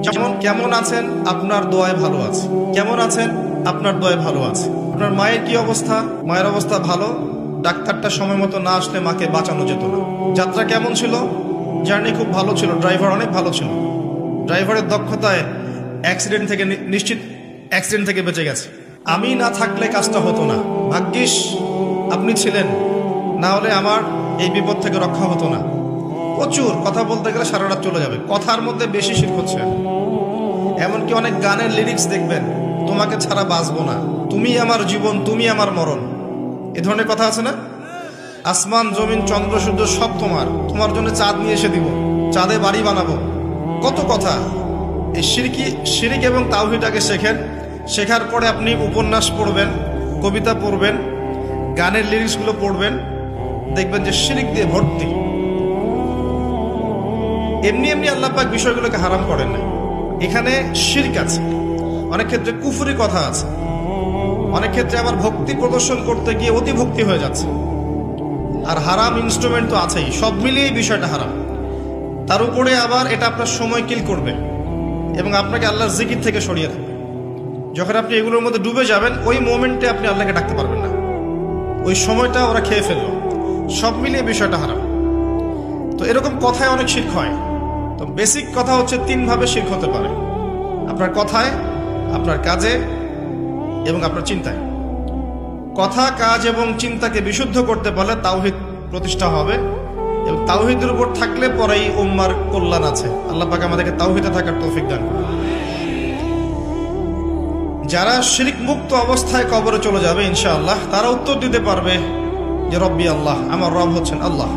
যেমন কেমন আছেন আপনার দোয়ায় ভালো আছে, কেমন আছেন আপনার দোয়ায় ভালো আছে। আপনার মায়ের কি অবস্থা? মায়ের অবস্থা ভালো, ডাক্তারটা সময় মতো না আসলে মাকে বাঁচানো যেত না। যাত্রা কেমন ছিল? জার্নি খুব ভালো ছিল, ড্রাইভার অনেক ভালো ছিল, ড্রাইভারের দক্ষতায় অ্যাক্সিডেন্ট থেকে নিশ্চিত অ্যাক্সিডেন্ট থেকে বেঁচে গেছে। আমি না থাকলে কাজটা হতো না, ভাগ্যিস আপনি ছিলেন, না হলে আমার এই বিপদ থেকে রক্ষা হতো না। প্রচুর কথা বলতে গেলে সারা রাত চলে যাবে, কথার মধ্যে বেশি শিরক হচ্ছে। এমনকি অনেক গানের লিরিক্স দেখবেন, তোমাকে ছাড়া বাঁচবো না, তুমি আমার জীবন, তুমি আমার মরণ, এ ধরনের কথা আছে না? আসমান জমিন চন্দ্র সূর্য সব তোমার, তোমার জন্য চাঁদ নিয়ে এসে দিব, চাঁদে বাড়ি বানাবো, কত কথা। এই শিরিক এবং তাওহীদটাকে শেখেন, শেখার পরে আপনি উপন্যাস পড়বেন, কবিতা পড়বেন, গানের লিরিক্সগুলো পড়বেন, দেখবেন যে শিরিক দিয়ে ভর্তি। এমনি এমনি আল্লাহ পাক বিষয়গুলোকে হারাম করেন না, এখানে শিরক আছে, অনেক ক্ষেত্রে কুফরি কথা আছে, অনেক ক্ষেত্রে আবার ভক্তি প্রদর্শন করতে গিয়ে অতি ভক্তি হয়ে যাচ্ছে, আর হারাম ইনস্ট্রুমেন্ট তো আছেই। সব মিলিয়ে এই বিষয়টা হারাম। তার উপরে আবার এটা আপনার সময় কিল করবে এবং আপনাকে আল্লাহর জিকির থেকে সরিয়ে দেবে। যখন আপনি এগুলোর মধ্যে ডুবে যাবেন, ওই মোমেন্টে আপনি আল্লাহকে ডাকতে পারবেন না, ওই সময়টা ওরা খেয়ে ফেললো। সব মিলিয়ে বিষয়টা হারাম। তো এরকম কথায় অনেক শিরক হয়। তো বেসিক কথা হচ্ছে তিনভাবে শিরক হতে পারে: আপনার কথায়, আপনার কাজে এবং আপনার চিন্তায়। কথা, কাজ এবং চিন্তাকে বিশুদ্ধ করতে পারলে তাওহীদ প্রতিষ্ঠা হবে, এবং তাওহীদের উপর থাকলে পরেই উম্মার কল্যাণ আছে। আল্লাহ পাক আমাদেরকে তাওহীদে থাকার তৌফিক দান করুন। যারা শিরক মুক্ত অবস্থায় কবরে চলে যাবে ইনশাআল্লাহ, তারা উত্তর দিতে পারবে যে রব্বি আল্লাহ, আমার রব হচ্ছেন আল্লাহ।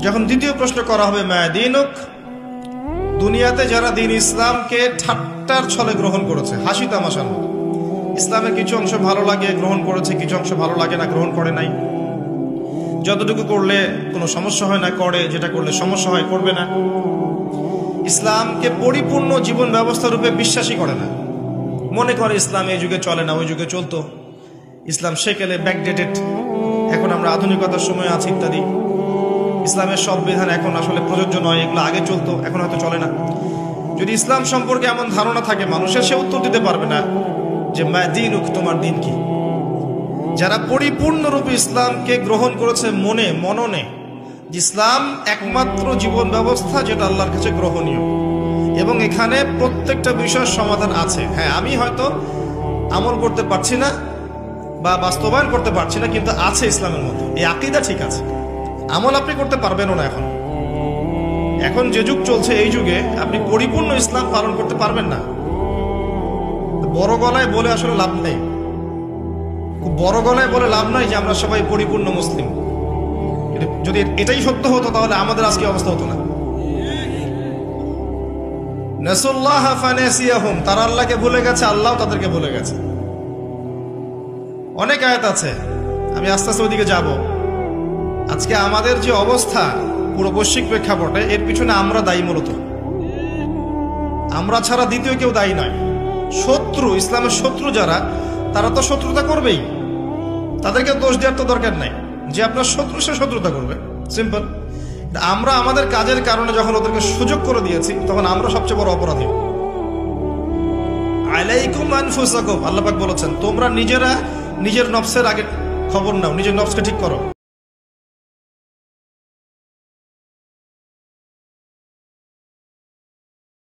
যখন দ্বিতীয় প্রশ্ন করা হবে মা দীনুক, দুনিয়াতে যারা দিন ইসলামকে ঠাট্টার ছলে গ্রহণ করেছে, হাসি তামাশার মতো, ইসলামের কিছু অংশ ভালো লাগে গ্রহণ করেছে, কিছু অংশ ভালো লাগে না গ্রহণ করে নাই, যতটুকু করলে কোনো সমস্যা হয় না করে, যেটা করলে সমস্যা হয় করবে না, ইসলামকে পরিপূর্ণ জীবন ব্যবস্থা রূপে বিশ্বাসই করে না, মনে করে ইসলাম এই যুগে চলে না, ওই যুগে চলতো, ইসলাম সেকেলে ব্যাকডেটেড, এখন আমরা আধুনিকতার সময় আছি ইত্যাদি, ইসলামের সব বিধান এখন আসলে প্রযোজ্য নয়, এগুলো আগে চলতো এখন হয়তো চলে না। যদি ইসলাম সম্পর্কে এমন ধারণা থাকে মানুষের, সে উত্তর দিতে পারবে না যে মা দীনুক, তোমার দিন কি। যারা পরিপূর্ণরূপে ইসলামকে গ্রহণ করেছে মননে, যে ইসলাম একমাত্র জীবন ব্যবস্থা যেটা আল্লাহর কাছে গ্রহণীয়, এবং এখানে প্রত্যেকটা বিষয়ের সমাধান আছে। হ্যাঁ, আমি হয়তো আমল করতে পারছি না বা বাস্তবায়ন করতে পারছি না, কিন্তু আছে ইসলামের মধ্যে, এই আকীদা ঠিক আছে। আমল আপনি করতে পারবেনও না, এখন যে যুগ চলছে, এই যুগে আপনি পরিপূর্ণ ইসলাম পালন করতে পারবেন না। বড় গলায় বলে আসলে লাভ নেই, খুব বড় গলায় বলে লাভ নাই যে আমরা সবাই পরিপূর্ণ মুসলিম। যদি এটাই সত্য হতো তাহলে আমাদের আজকে অবস্থা হতো না। নাসুল্লাহ ফানাসিয়াহুম, তারা আল্লাহকে ভুলে গেছে, আল্লাহ তাদেরকে ভুলে গেছে। অনেক আয়াত আছে, আমি আস্তে আস্তে ওইদিকে যাব। আজকে আমাদের যে অবস্থা পুরো বৈশ্বিক প্রেক্ষাপটে, এর পিছনে আমরা দায়ী। মূলত আমরা ছাড়া দ্বিতীয় কেউ দায়ী নয়। শত্রু, ইসলামের শত্রু যারা, তারা তো শত্রুতা করবেই, তাদেরকে দোষ দেওয়ার তো দরকার নাই। যে আপনার শত্রু, সে শত্রুতা করবে, সিম্পল। আমরা আমাদের কাজের কারণে যখন ওদেরকে সুযোগ করে দিয়েছি, তখন আমরা সবচেয়ে বড় অপরাধী। আলাইকুম আনফুসাকুম, আল্লাহ পাক বলেছেন তোমরা নিজেরা নিজের নফসের আগে খবর নাও, নিজের নফসকে ঠিক করো।